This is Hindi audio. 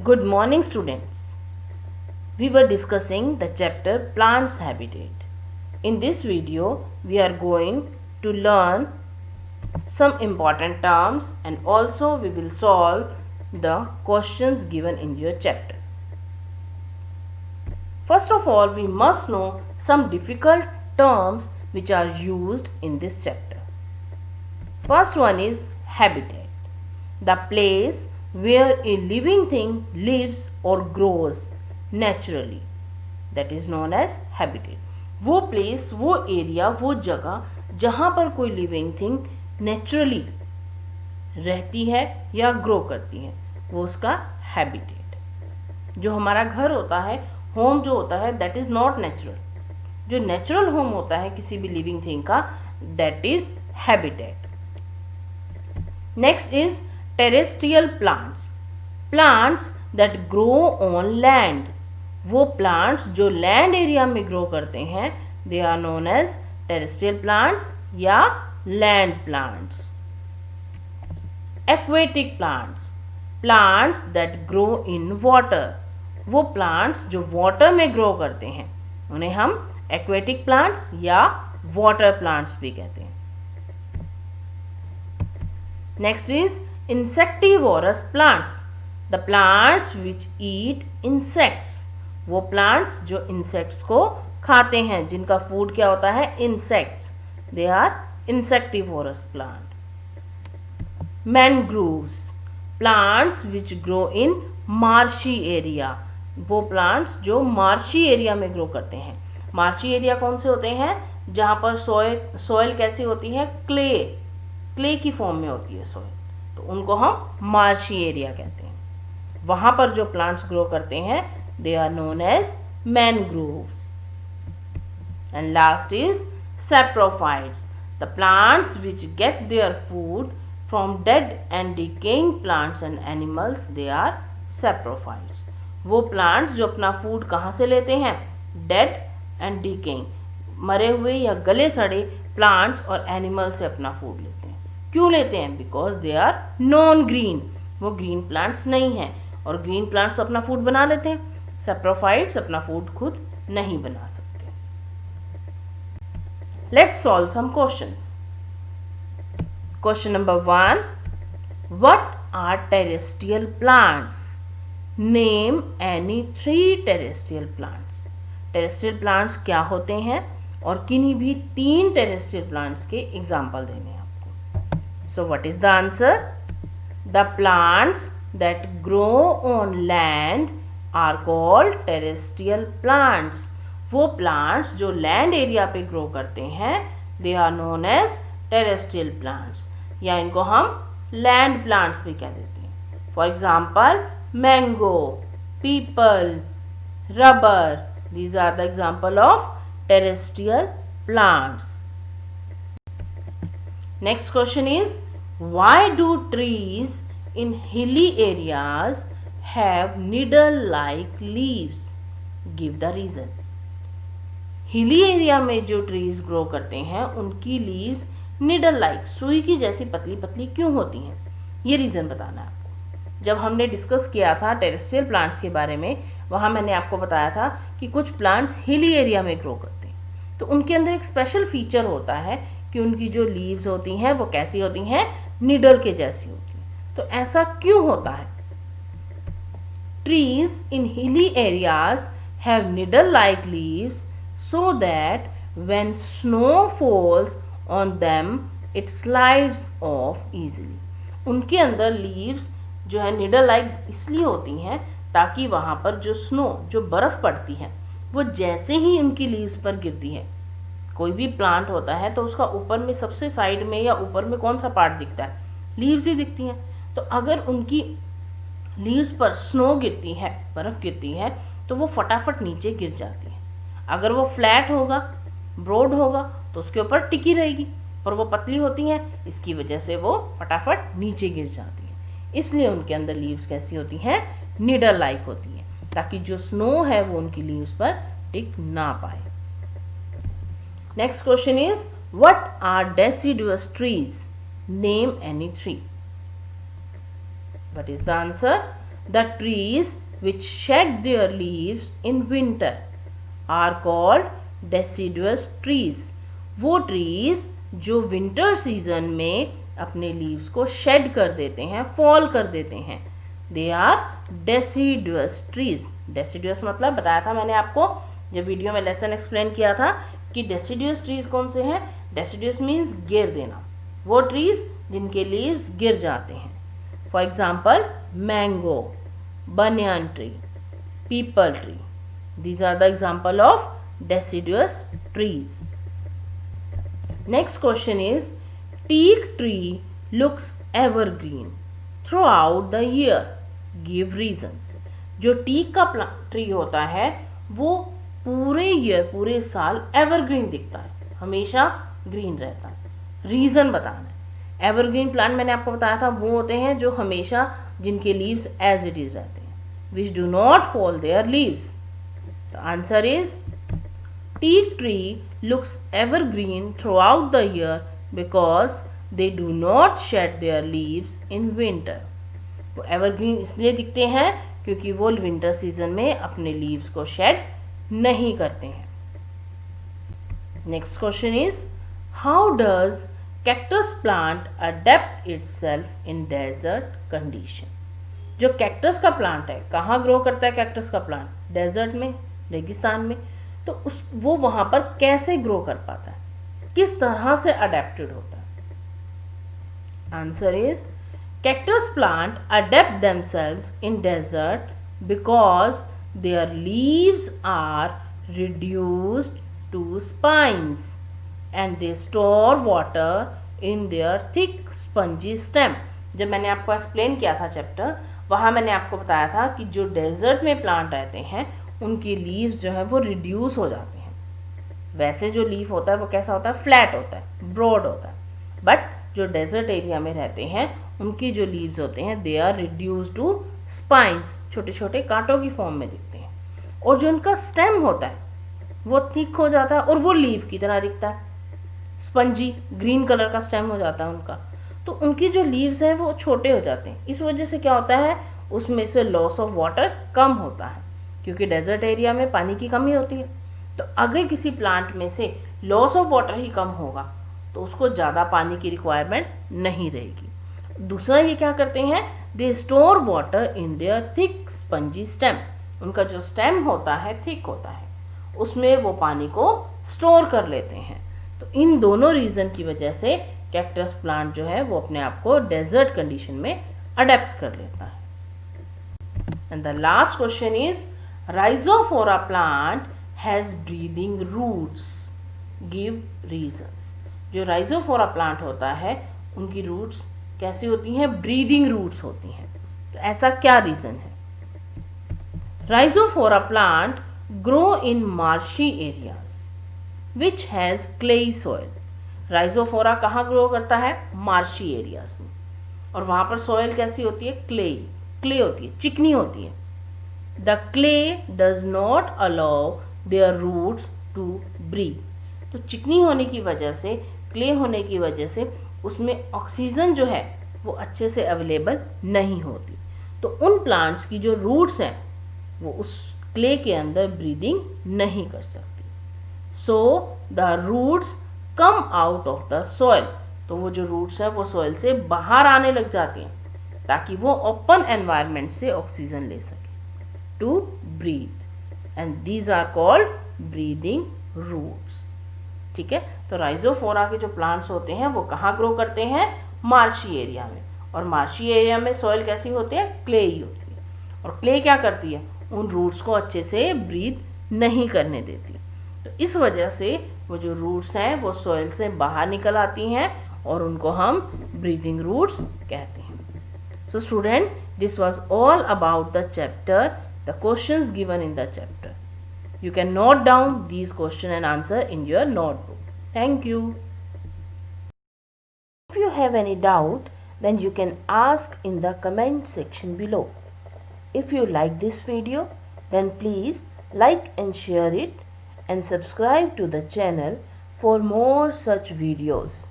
Good morning, students. We were discussing the chapter Plants Habitat. In this video, we are going to learn some important terms and also we will solve the questions given in your chapter. First of all, we must know some difficult terms which are used in this chapter. First one is habitat, the place where a living thing lives or grows naturally, that is known as habitat. वो प्लेस, वो एरिया, वो जगह जहाँ पर कोई लिविंग थिंग नेचुरली रहती है या ग्रो करती है, वो उसका हैबिटेट. जो हमारा घर होता है, होम जो होता है, दैट इज नॉट नेचुरल. जो नेचुरल होम होता है किसी भी लिविंग थिंग का, that is habitat. Next is terrestrial plants, plants that grow on land. वो प्लांट्स जो लैंड एरिया में ग्रो करते हैं, they are known as terrestrial plants या land plants. Aquatic plants, plants that grow in water. वो प्लांट्स जो वाटर में ग्रो करते हैं, उन्हें हम एक्वेटिक प्लांट्स या वाटर प्लांट्स भी कहते हैं. Next is insectivorous plants, the plants which eat insects. वो प्लांट्स जो इंसेक्ट्स को खाते हैं, जिनका फूड क्या होता है, insects, they are insectivorous plant. Mangroves, plants which grow in marshy area. वो प्लांट्स जो मार्शी एरिया में ग्रो करते हैं. मार्शी एरिया कौन से होते हैं, जहाँ पर सॉइल कैसी होती है, क्ले की फॉर्म में होती है सॉइल, तो उनको हम मार्शी एरिया कहते हैं. वहाँ पर जो प्लांट्स ग्रो करते हैं, they are known as mangroves. And last is saprophytes, the plants which get their food from dead and decaying plants and animals, they are saprophytes. वो प्लांट्स जो अपना फूड कहाँ से लेते हैं, डेड एंड डिकेइंग, मरे हुए या गले सड़े प्लांट्स और एनिमल से अपना फूड लेते हैं. क्यों लेते हैं, because they are non green. वो ग्रीन प्लांट्स नहीं हैं, और ग्रीन प्लांट्स तो अपना फूड बना लेते हैं. सैप्रोफाइट्स अपना फूड खुद नहीं बना सकते. Let's solve some questions. Question number 1, what are terrestrial plants? Name any 3 terrestrial plants. Terrestrial plants क्या होते हैं और किन्हीं भी 3 टेरेस्ट्रियल प्लांट्स के एग्जाम्पल देने हैं. So what is the answer? The plants that grow on land are called terrestrial plants. वो plants जो land area पे grow करते हैं, they are known as terrestrial plants. या इनको हम land plants भी कह देते हैं. For example, mango, people, rubber. These are the example of terrestrial plants. Next question is, why do trees in hilly areas have needle-like leaves? Give the reason. Hilly area में जो ट्रीज ग्रो करते हैं, उनकी लीव्स निडल लाइक, सुई की जैसी पतली पतली क्यों होती हैं, ये रीज़न बताना है आपको. जब हमने डिस्कस किया था टेरेस्ट्रियल प्लांट्स के बारे में, वहाँ मैंने आपको बताया था कि कुछ प्लांट्स हिली एरिया में ग्रो करते हैं, तो उनके अंदर एक स्पेशल फीचर होता है कि उनकी जो लीव्स होती हैं वो कैसी होती हैं, निडल के जैसी होती हैं. तो ऐसा क्यों होता है? Trees in hilly areas have needle like leaves so that when snow falls on them it slides of easily. उनके अंदर लीव्स जो है निडल लाइक इसलिए होती हैं ताकि वहाँ पर जो स्नो, जो बर्फ़ पड़ती है, वो जैसे ही उनकी लीव्स पर गिरती है, कोई भी प्लांट होता है तो उसका ऊपर में सबसे साइड में या ऊपर में कौन सा पार्ट दिखता है, लीव्स ही दिखती हैं. तो अगर उनकी लीव्स पर स्नो गिरती है, बर्फ़ गिरती है, तो वो फटाफट नीचे गिर जाती है. अगर वो फ्लैट होगा, ब्रॉड होगा, तो उसके ऊपर टिकी रहेगी, पर वो पतली होती हैं, इसकी वजह से वो फटाफट नीचे गिर जाती हैं. इसलिए उनके अंदर लीव्स कैसी होती हैं, निडल लाइक होती हैं, ताकि जो स्नो है वो उनकी लीव्स पर टिक ना पाए. Next question is, what are deciduous trees? Name any 3. What is the answer? The trees which shed their leaves in winter are called deciduous trees. वो trees जो winter season में अपने leaves को shed कर देते हैं, fall कर देते हैं, they are deciduous trees. Deciduous मतलब बताया था मैंने आपको जब वीडियो में लेसन एक्सप्लेन किया था कि deciduous trees कौन से हैं. Deciduous means गिर देना, वो trees जिनके leaves गिर जाते हैं. For example, mango, banyan tree, peepal tree. These are the example of deciduous trees. Next question is, teak tree looks evergreen throughout the year. Give reasons. जो टीक का ट्री होता है वो पूरे ईयर पूरे साल एवरग्रीन दिखता है, हमेशा ग्रीन रहता है. रीज़न बताना है. एवरग्रीन प्लांट मैंने आपको बताया था वो होते हैं जो हमेशा जिनके लीव्स एज इट इज रहते हैं, which do not fall their leaves. The answer is teak tree looks evergreen throughout the year because they do not shed their leaves in winter. वो एवरग्रीन इसलिए दिखते हैं क्योंकि वो विंटर सीजन में अपने लीव्स को शेड नहीं करते हैं. Next question is, how does cactus plant adapt itself in desert condition. जो कैक्टस का प्लांट है कहाँ ग्रो करता है कैक्टस का प्लांट? डेजर्ट में, रेगिस्तान में. तो वो वहाँ पर कैसे ग्रो कर पाता है, किस तरह से अडेप्टेड होता है? Answer is cactus plant adapt themselves in desert because their leaves are reduced to spines and they store water in their thick spongy stem. जब मैंने आपको एक्सप्लेन किया था चैप्टर, वहाँ मैंने आपको बताया था कि जो डेजर्ट में प्लांट रहते हैं उनकी लीव्स जो है वो रिड्यूस हो जाते हैं. वैसे जो लीफ होता है वो कैसा होता है? फ्लैट होता है, ब्रॉड होता है. बट जो डेजर्ट एरिया में रहते हैं उनकी जो लीव्स होते हैं they are reduce to spines, छोटे छोटे कांटों की फॉर्म में दिखते हैं. और जो उनका स्टेम होता है वो थिक हो जाता है और वो लीफ की तरह दिखता है, स्पंजी ग्रीन कलर का स्टेम हो जाता है उनका. तो उनकी जो लीव्स हैं वो छोटे हो जाते हैं. इस वजह से क्या होता है, उसमें से लॉस ऑफ वाटर कम होता है क्योंकि डेजर्ट एरिया में पानी की कमी होती है. तो अगर किसी प्लांट में से लॉस ऑफ वाटर ही कम होगा तो उसको ज़्यादा पानी की रिक्वायरमेंट नहीं रहेगी. दूसरा ये क्या करते हैं, they store water in their thick spongy stem. उनका जो स्टेम होता है थिक होता है, उसमें वो पानी को स्टोर कर लेते हैं. तो इन दोनों रीज़न की वजह से कैक्टस प्लांट जो है वो अपने आप को डेजर्ट कंडीशन में अडेप्ट कर लेता है. And the last question is, Rhizophora plant has breathing roots. Give reasons. जो राइजोफोरा प्लांट होता है उनकी रूट्स कैसी होती हैं? ब्रीदिंग रूट्स होती हैं. तो ऐसा क्या रीज़न है? Rhizophora plant grow in marshy areas which has clayey soil. Rhizophora कहाँ ग्रो करता है? मार्शी एरियाज में. और वहाँ पर सॉइल कैसी होती है? क्ले होती है, चिकनी होती है. The clay does not allow their roots to breathe. तो चिकनी होने की वजह से, क्ले होने की वजह से उसमें ऑक्सीजन जो है वो अच्छे से अवेलेबल नहीं होती. तो उन प्लांट्स की जो रूट्स हैं वो उस क्ले के अंदर ब्रीदिंग नहीं कर सकती. So the roots come out of the soil. तो वो जो रूट्स है वो सॉइल से बाहर आने लग जाती हैं ताकि वो ओपन एनवायरनमेंट से ऑक्सीजन ले सके to breathe. And these are called breathing roots. ठीक है. तो राइजोफोरा के जो प्लांट्स होते हैं वो कहाँ ग्रो करते हैं? मार्शी एरिया में. और मार्शी एरिया में सॉइल कैसी होती है? क्ले ही होती है. और क्ले क्या करती है? उन रूट्स को अच्छे से ब्रीथ नहीं करने देती. तो इस वजह से वो जो रूट्स हैं वो सॉइल से बाहर निकल आती हैं और उनको हम ब्रीदिंग रूट्स कहते हैं. So student, this was all about the chapter, the questions given in the chapter. You can note down these question and answer in your notebook. Thank you. If you have any doubt, then you can ask in the comment section below. If you like this video, then please like and share it and subscribe to the channel for more such videos.